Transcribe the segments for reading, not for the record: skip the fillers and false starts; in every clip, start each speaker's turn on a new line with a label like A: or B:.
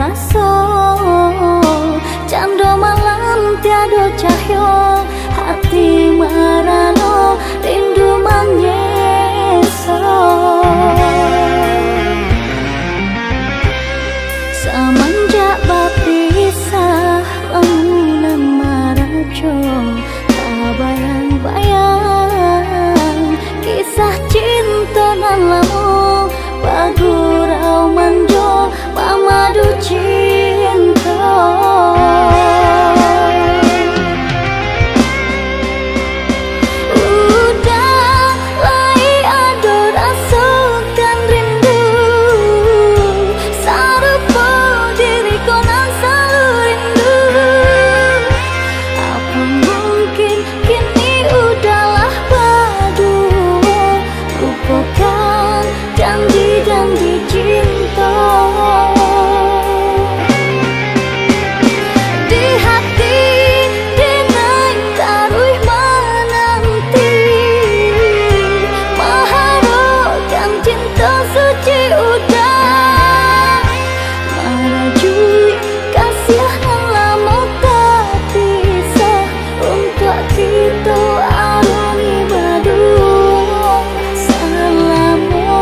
A: rasa cando malam tiada cahyo hati marano rindu manyeso semenjak berpisah langunan marajo tak bayang-bayang kisah cinta nan lamu bagurau manjo mamadu cinta udah lai ado rasukan rindu sarupo diriku nan selalu rindu apa mungkin kini udahlah berdua lupakan janji-janji cinta di hati denai taruh menanti mengharapkan cinta suci udah merajui kasih yang lama tak bisa untuk kita arungi berdua selamanya.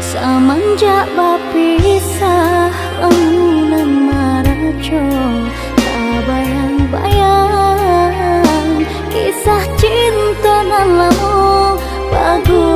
A: Semenjak berpisah langunan marajo tak bayang-bayang kisah cinta nan lamu bagus